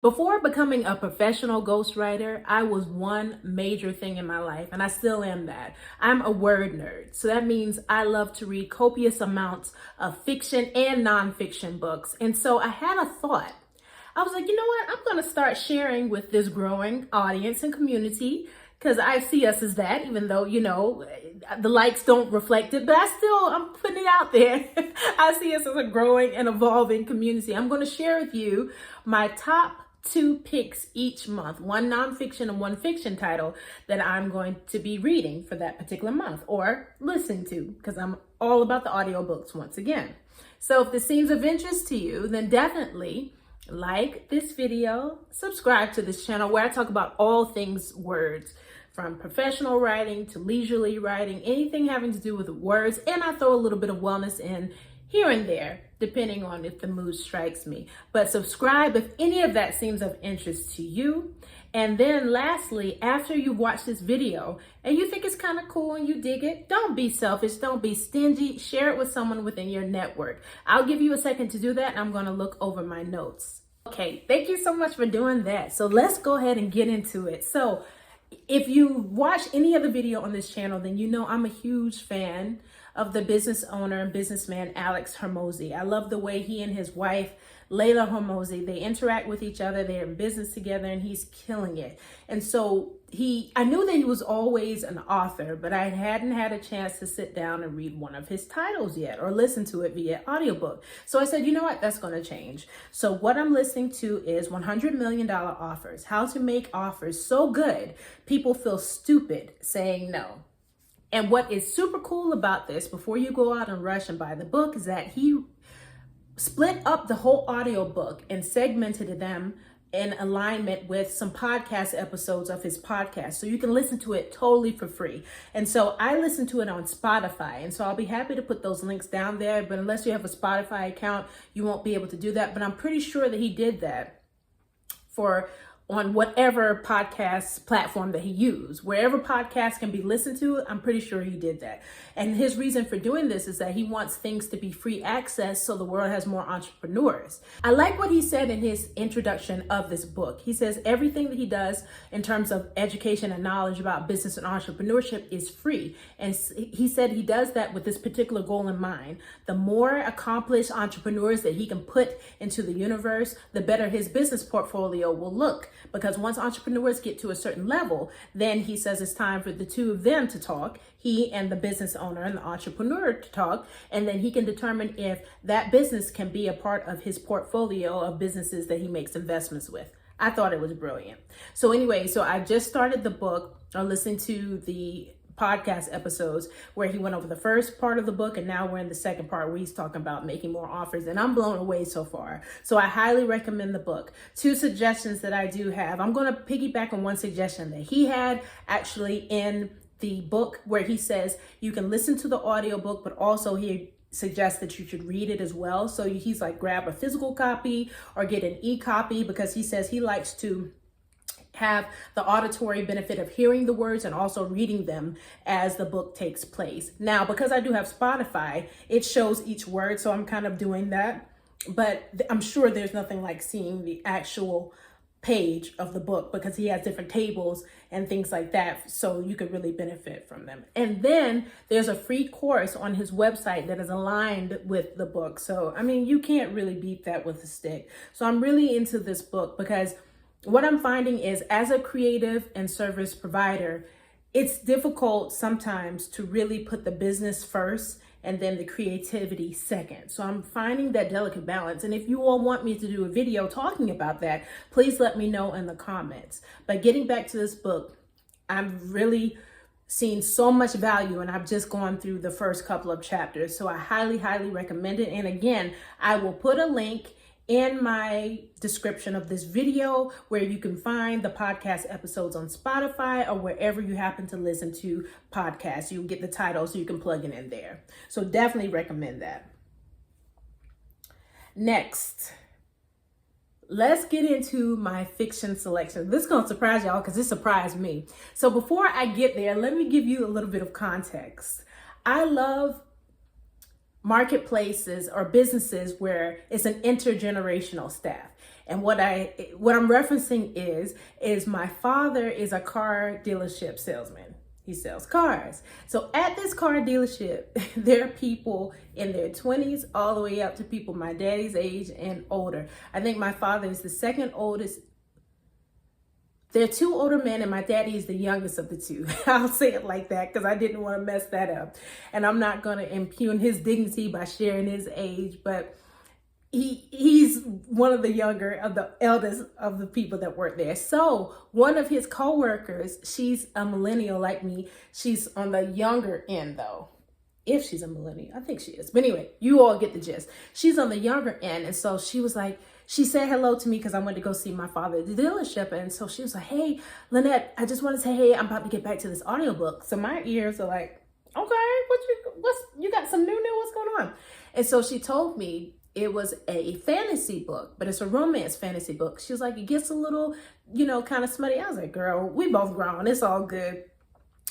Before becoming a professional ghostwriter, I was one major thing in my life, and I still am that. I'm a word nerd. So that means I love to read copious amounts of fiction and nonfiction books. And so I had a thought. I was like, you know what? I'm going to start sharing with this growing audience and community because I see us as that, even though, the likes don't reflect it, but I'm putting it out there. I see us as a growing and evolving community. I'm going to share with you my top 2 picks each month, one nonfiction and one fiction title that I'm going to be reading for that particular month or listening to, because I'm all about the audiobooks once again. So if this seems of interest to you, then definitely like this video, subscribe to this channel where I talk about all things words, from professional writing to leisurely writing, anything having to do with words, and I throw a little bit of wellness in here and there, depending on if the mood strikes me. But subscribe if any of that seems of interest to you. And then lastly, after you've watched this video and you think it's kind of cool and you dig it, don't be selfish, don't be stingy, share it with someone within your network. I'll give you a second to do that, and I'm gonna look over my notes. Okay, thank you so much for doing that. So let's go ahead and get into it. So if you watch any other video on this channel, then you know I'm a huge fan of the business owner and businessman Alex Hormozi. I love the way he and his wife, Layla Hormozi, they interact with each other. They're in business together and he's killing it. And so I knew that he was always an author, but I hadn't had a chance to sit down and read one of his titles yet or listen to it via audiobook. So I said, you know what, that's going to change. So what I'm listening to is $100 million offers, how to make offers so good people feel stupid saying no. And what is super cool about this, before you go out and rush and buy the book, is that he split up the whole audiobook and segmented them in alignment with some podcast episodes of his podcast. So you can listen to it totally for free. And so I listen to it on Spotify. And so I'll be happy to put those links down there. But unless you have a Spotify account, you won't be able to do that. But I'm pretty sure that he did that on whatever podcast platform that he used. Wherever podcasts can be listened to, I'm pretty sure he did that. And his reason for doing this is that he wants things to be free access so the world has more entrepreneurs. I like what he said in his introduction of this book. He says everything that he does in terms of education and knowledge about business and entrepreneurship is free. And he said he does that with this particular goal in mind. The more accomplished entrepreneurs that he can put into the universe, the better his business portfolio will look. Because once entrepreneurs get to a certain level, then he says it's time for the two of them to talk, he and the business owner and the entrepreneur to talk, and then he can determine if that business can be a part of his portfolio of businesses that he makes investments with. I thought it was brilliant. So anyway, so I just started the book, or listened to the podcast episodes where he went over the first part of the book, and now we're in the second part where he's talking about making more offers, and I'm blown away so far. So I highly recommend the book. 2 suggestions that I do have. I'm going to piggyback on one suggestion that he had actually in the book, where he says you can listen to the audiobook, but also he suggests that you should read it as well. So he's like, grab a physical copy or get an e-copy, because he says he likes to have the auditory benefit of hearing the words and also reading them as the book takes place. Now, because I do have Spotify, it shows each word, so I'm kind of doing that. But I'm sure there's nothing like seeing the actual page of the book, because he has different tables and things like that, so you could really benefit from them. And then there's a free course on his website that is aligned with the book. So, I mean, you can't really beat that with a stick. So I'm really into this book, because what I'm finding is, as a creative and service provider, it's difficult sometimes to really put the business first and then the creativity second. So I'm finding that delicate balance. And if you all want me to do a video talking about that, please let me know in the comments. But getting back to this book, I'm really seen so much value, and I've just gone through the first couple of chapters. So I highly, highly recommend it. And again, I will put a link in my description of this video where you can find the podcast episodes on Spotify or wherever you happen to listen to podcasts. You'll get the title so you can plug it in there. So definitely recommend that. Next, let's get into my fiction selection. This is going to surprise y'all, because it surprised me. So before I get there, let me give you a little bit of context. I love marketplaces or businesses where it's an intergenerational staff. And what I'm referencing is my father is a car dealership salesman. He sells cars. So at this car dealership, there are people in their 20s all the way up to people my daddy's age and older. I think my father is the second oldest. There are two older men and my daddy is the youngest of the two. I'll say it like that because I didn't want to mess that up. And I'm not going to impugn his dignity by sharing his age, but he's one of the younger of the eldest of the people that work there. So one of his co-workers, she's a millennial like me. She's on the younger end though. If she's a millennial, I think she is. But anyway, you all get the gist. She's on the younger end. And so she was like, she said hello to me because I went to go see my father at the dealership. And so she was like, hey, Lynette, I just want to say, hey, I'm about to get back to this audiobook. So my ears are like, okay, you got some new, what's going on? And so she told me, it was a fantasy book, but it's a romance fantasy book. She was like, it gets a little, kind of smutty. I was like, girl, we both grown. It's all good.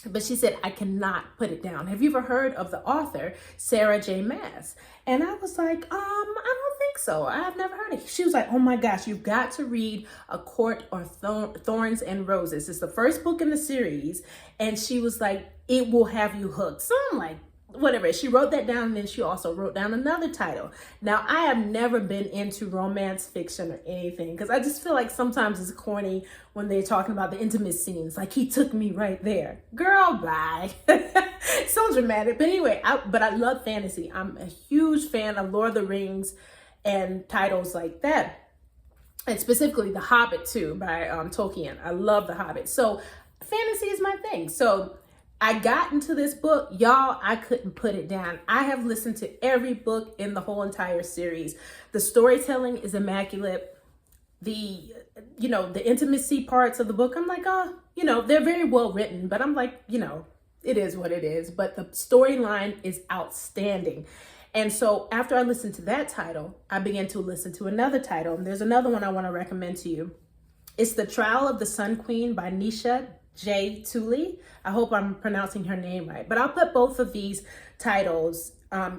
But she said, I cannot put it down. Have you ever heard of the author, Sarah J. Maas? And I was like, I don't think so. I've never heard of it. She was like, oh my gosh, you've got to read A Court of Thorns and Roses. It's the first book in the series. And she was like, it will have you hooked. So I'm like, whatever. She wrote that down, and then she also wrote down another title. Now, I have never been into romance fiction or anything because I just feel like sometimes it's corny when they're talking about the intimate scenes. Like, he took me right there. Girl, bye. So dramatic. But anyway, I love fantasy. I'm a huge fan of Lord of the Rings and titles like that. And specifically The Hobbit too, by Tolkien. I love The Hobbit. So fantasy is my thing. So I got into this book, y'all, I couldn't put it down. I have listened to every book in the whole entire series. The storytelling is immaculate. The intimacy parts of the book, I'm like, they're very well written, but I'm like, it is what it is. But the storyline is outstanding. And so after I listened to that title, I began to listen to another title. And there's another one I want to recommend to you. It's The Trial of the Sun Queen by Nisha J. Tuli. I hope I'm pronouncing her name right, but I'll put both of these titles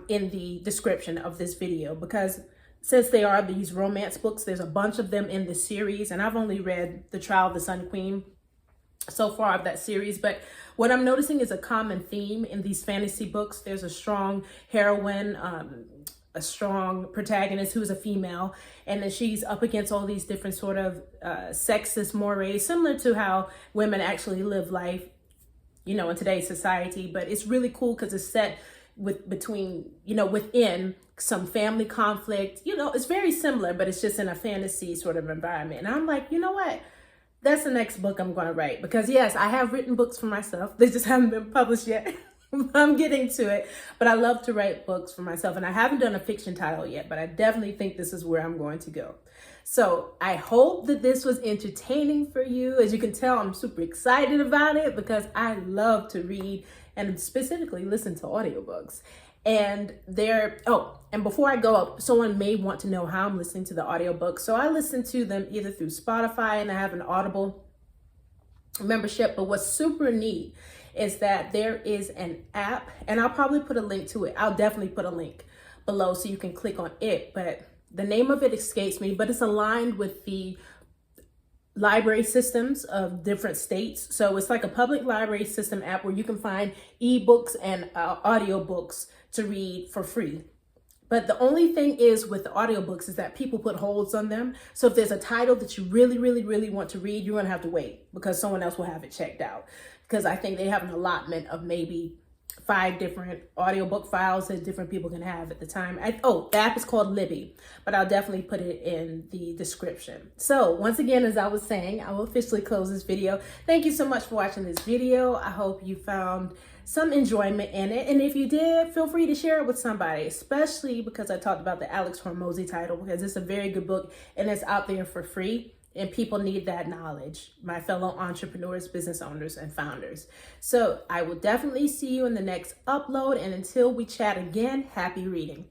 in the description of this video because since they are these romance books, there's a bunch of them in the series, and I've only read The Trial of the Sun Queen so far of that series. But what I'm noticing is a common theme in these fantasy books. There's a strong heroine, a strong protagonist who's a female, and then she's up against all these different sort of sexist mores, similar to how women actually live life, in today's society. But it's really cool because it's set within some family conflict. It's very similar, but it's just in a fantasy sort of environment. And I'm like, you know what? That's the next book I'm going to write because yes, I have written books for myself. They just haven't been published yet. I'm getting to it, but I love to write books for myself, and I haven't done a fiction title yet, but I definitely think this is where I'm going to go. So I hope that this was entertaining for you. As you can tell, I'm super excited about it because I love to read and specifically listen to audiobooks. And and before I go up, someone may want to know how I'm listening to the audiobooks. So I listen to them either through Spotify, and I have an Audible membership. But what's super neat is that there is an app, and I'll probably put a link to it. I'll definitely put a link below so you can click on it, but the name of it escapes me, but it's aligned with the library systems of different states. So it's like a public library system app where you can find ebooks and audiobooks to read for free. But the only thing is with the audiobooks is that people put holds on them. So if there's a title that you really, really, really want to read, you're going to have to wait because someone else will have it checked out. Because I think they have an allotment of maybe 5 different audiobook files that different people can have at the time. The app is called Libby, but I'll definitely put it in the description. So once again, as I was saying, I will officially close this video. Thank you so much for watching this video. I hope you found some enjoyment in it. And if you did, feel free to share it with somebody, especially because I talked about the Alex Hormozi title, because it's a very good book and it's out there for free. And people need that knowledge, my fellow entrepreneurs, business owners, and founders. So I will definitely see you in the next upload. And until we chat again, happy reading.